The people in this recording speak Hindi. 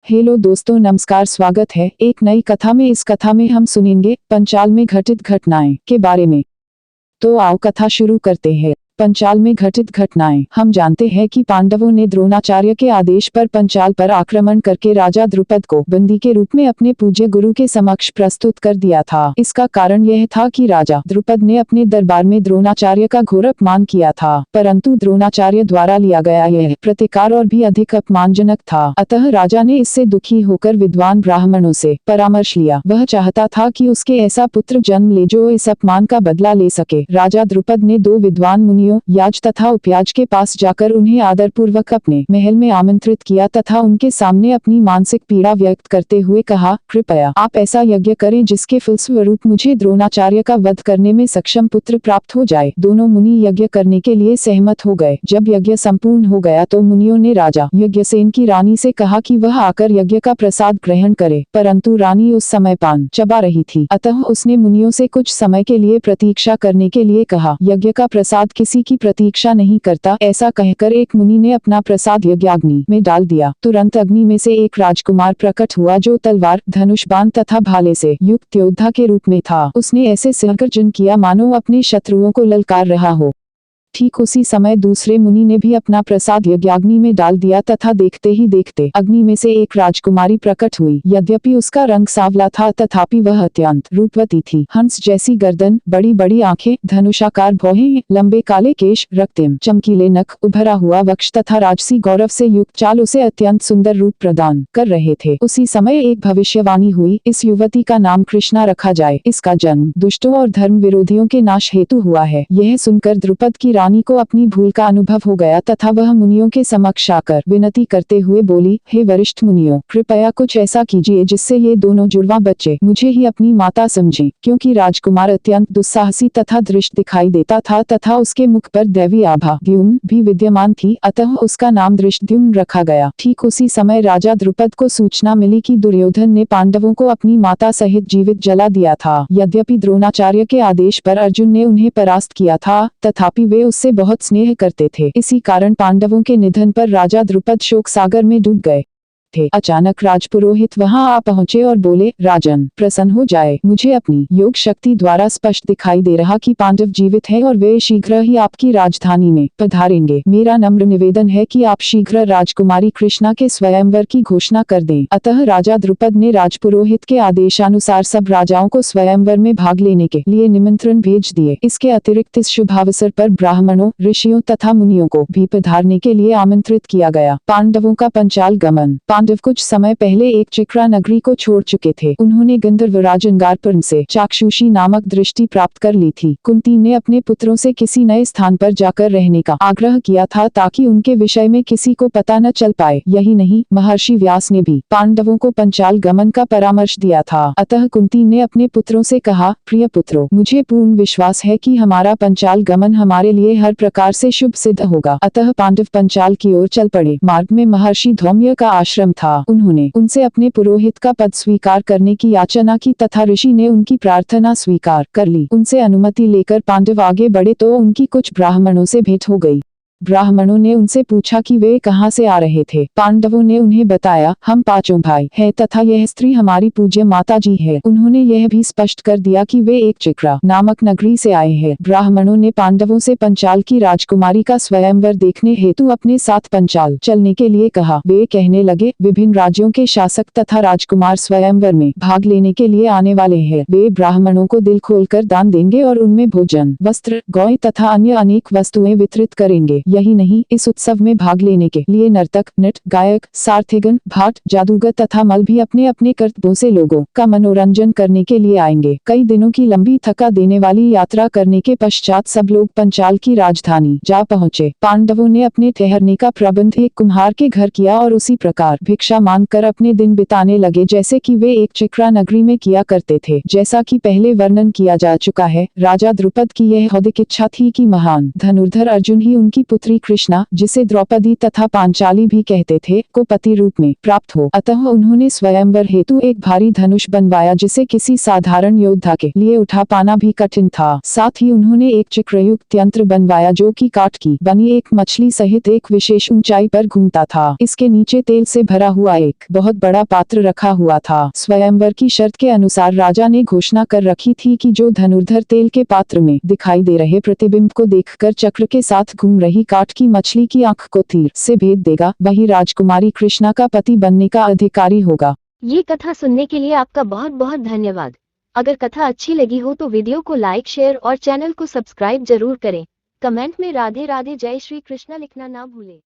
हेलो दोस्तों, नमस्कार। स्वागत है एक नई कथा में। इस कथा में हम सुनेंगे पंचाल में घटित घटनाएं के बारे में। तो आओ कथा शुरू करते हैं। पंचाल में घटित घटनाएं। हम जानते हैं कि पांडवों ने द्रोणाचार्य के आदेश पर पंचाल पर आक्रमण करके राजा द्रुपद को बंदी के रूप में अपने पूज्य गुरु के समक्ष प्रस्तुत कर दिया था। इसका कारण यह था कि राजा द्रुपद ने अपने दरबार में द्रोणाचार्य का घोर अपमान किया था, परंतु द्रोणाचार्य द्वारा लिया गया यह प्रतिकार और भी अधिक अपमानजनक था। अतः राजा ने इससे दुखी होकर विद्वान ब्राह्मणों से परामर्श लिया। वह चाहता था कि उसके ऐसा पुत्र जन्म ले जो इस अपमान का बदला ले सके। राजा द्रुपद ने 2 विद्वान मुनियों, याज तथा उपयाज के पास जाकर उन्हें आदरपूर्वक अपने महल में आमंत्रित किया तथा उनके सामने अपनी मानसिक पीड़ा व्यक्त करते हुए कहा, कृपया आप ऐसा यज्ञ करें जिसके फलस्वरूप मुझे द्रोणाचार्य का वध करने में सक्षम पुत्र प्राप्त हो जाए। दोनों मुनि यज्ञ करने के लिए सहमत हो गए। जब यज्ञ संपूर्ण हो गया तो मुनियों ने राजा यज्ञसेन की रानी से कहा कि वह आकर यज्ञ का प्रसाद ग्रहण करे, परंतु रानी उस समय पान चबा रही थी। अतः उसने मुनियों से कुछ समय के लिए प्रतीक्षा करने के लिए कहा। यज्ञ का प्रसाद किसी की प्रतीक्षा नहीं करता, ऐसा कहकर एक मुनि ने अपना प्रसाद यज्ञाग्नि में डाल दिया। तुरंत अग्नि में से एक राजकुमार प्रकट हुआ जो तलवार, धनुष बाण तथा भाले से युक्त योद्धा के रूप में था। उसने ऐसे सिंहगर्जन किया मानो अपने शत्रुओं को ललकार रहा हो। ठीक उसी समय दूसरे मुनि ने भी अपना प्रसाद यज्ञाग्नि में डाल दिया तथा देखते ही देखते अग्नि में से एक राजकुमारी प्रकट हुई। यद्यपि उसका रंग सांवला था तथापि वह अत्यंत रूपवती थी। हंस जैसी गर्दन, बड़ी बड़ी आंखें, धनुषाकार भौहें, लंबे काले केश, रक्तिम चमकीले नख, उभरा हुआ वक्ष तथा राजसी गौरव से युक्त चाल उसे अत्यंत सुंदर रूप प्रदान कर रहे थे। उसी समय एक भविष्यवाणी हुई, इस युवती का नाम कृष्णा रखा जाए। इसका जन्म दुष्टों और धर्म विरोधियों के नाश हेतु हुआ है। यह सुनकर द्रुपद की रानी को अपनी भूल का अनुभव हो गया तथा वह मुनियों के समक्ष आकर विनती करते हुए बोली, हे वरिष्ठ मुनियों, कृपया कुछ ऐसा कीजिए जिससे ये दोनों जुड़वा बच्चे मुझे ही अपनी माता समझें। क्योंकि राजकुमार अत्यंत दुस्साहसी तथा दृष्ट दिखाई देता था तथा उसके मुख पर दैवी आभा द्युम्न भी विद्यमान थी, अतः उसका नाम दृष्टद्युम्न रखा गया। ठीक उसी समय राजा द्रुपद को सूचना मिली कि दुर्योधन ने पांडवों को अपनी माता सहित जीवित जला दिया था। यद्यपि द्रोणाचार्य के आदेश पर अर्जुन ने उन्हें परास्त किया था, तथापि वे उससे बहुत स्नेह करते थे। इसी कारण पांडवों के निधन पर राजा द्रुपद शोक सागर में डूब गए थे। अचानक राजपुरोहित वहां आ पहुंचे और बोले, राजन प्रसन्न हो जाए, मुझे अपनी योग शक्ति द्वारा स्पष्ट दिखाई दे रहा कि पांडव जीवित हैं और वे शीघ्र ही आपकी राजधानी में पधारेंगे। मेरा नम्र निवेदन है कि आप शीघ्र राजकुमारी कृष्णा के स्वयंवर की घोषणा कर दें। अतः राजा द्रुपद ने राजपुरोहित के आदेशानुसार सब राजाओं को स्वयंवर में भाग लेने के लिए निमंत्रण भेज दिए। इसके अतिरिक्त इस शुभावसर पर ब्राह्मणों, ऋषियों तथा मुनियों को भी पधारने के लिए आमंत्रित किया गया। पांडवों का पंचाल गमन। पांडव कुछ समय पहले एक चिक्रा नगरी को छोड़ चुके थे। उन्होंने गंधर्वराज अंगारपर्ण से चाक्षुषी नामक दृष्टि प्राप्त कर ली थी। कुंती ने अपने पुत्रों से किसी नए स्थान पर जाकर रहने का आग्रह किया था ताकि उनके विषय में किसी को पता न चल पाए। यही नहीं, महर्षि व्यास ने भी पांडवों को पंचाल गमन का परामर्श दिया था। अतः कुंती ने अपने पुत्रों से कहा, प्रिय पुत्रों, मुझे पूर्ण विश्वास है कि हमारा पंचाल गमन हमारे लिए हर प्रकार से शुभ सिद्ध होगा। अतः पांडव पंचाल की ओर चल पड़े। मार्ग में महर्षि धौम्य का आश्रम था। उन्होंने उनसे अपने पुरोहित का पद स्वीकार करने की याचना की तथा ऋषि ने उनकी प्रार्थना स्वीकार कर ली। उनसे अनुमति लेकर पांडव आगे बढ़े तो उनकी कुछ ब्राह्मणों से भेंट हो गई। ब्राह्मणों ने उनसे पूछा कि वे कहाँ से आ रहे थे। पांडवों ने उन्हें बताया, हम 5 भाई हैं तथा यह स्त्री हमारी पूज्य माता जी है। उन्होंने यह भी स्पष्ट कर दिया कि वे एक चिक्रा नामक नगरी से आए हैं। ब्राह्मणों ने पांडवों से पंचाल की राजकुमारी का स्वयंवर देखने हेतु अपने साथ पंचाल चलने के लिए कहा। वे कहने लगे, विभिन्न राज्यों के शासक तथा राजकुमार स्वयंवर में भाग लेने के लिए आने वाले हैं। वे ब्राह्मणों को दिल खोलकर दान देंगे और उनमें भोजन, वस्त्र, गौ तथा अन्य अनेक वस्तुएं वितरित करेंगे। यही नहीं, इस उत्सव में भाग लेने के लिए नर्तक, नट, गायक, सारथीगण, भाट, जादूगर तथा मल भी अपने अपने कर्तव्यों से लोगों का मनोरंजन करने के लिए आएंगे। कई दिनों की लंबी थका देने वाली यात्रा करने के पश्चात सब लोग पंचाल की राजधानी जा पहुँचे। पांडवों ने अपने ठहरने का प्रबंध एक कुम्हार के घर किया और उसी प्रकार भिक्षा मांगकर अपने दिन बिताने लगे जैसे कि वे एक चिक्रा नगरी में किया करते थे। जैसा कि पहले वर्णन किया जा चुका है, राजा द्रुपद की यह हौदिक इच्छा थी कि महान धनुर्धर अर्जुन ही उनकी पुत्री कृष्णा, जिसे द्रौपदी तथा पांचाली भी कहते थे, को पति रूप में प्राप्त हो। अतः उन्होंने स्वयंवर हेतु एक भारी धनुष बनवाया जिसे किसी साधारण योद्धा के लिए उठा पाना भी कठिन था। साथ ही उन्होंने एक चक्रयुक्त यंत्र बनवाया जो कि काठ की बनी एक मछली सहित एक विशेष ऊंचाई पर घूमता था। इसके नीचे तेल से भरा हुआ एक बहुत बड़ा पात्र रखा हुआ था। स्वयंवर की शर्त के अनुसार राजा ने घोषणा कर रखी थी कि जो धनुर्धर तेल के पात्र में दिखाई दे रहे प्रतिबिंब को देखकर चक्र के साथ घूम रही काठ की मछली की आंख को तीर से भेद देगा, वही राजकुमारी कृष्णा का पति बनने का अधिकारी होगा। ये कथा सुनने के लिए आपका बहुत बहुत धन्यवाद। अगर कथा अच्छी लगी हो तो वीडियो को लाइक, शेयर और चैनल को सब्सक्राइब जरूर करें। कमेंट में राधे राधे जय श्री कृष्णा लिखना ना भूलें।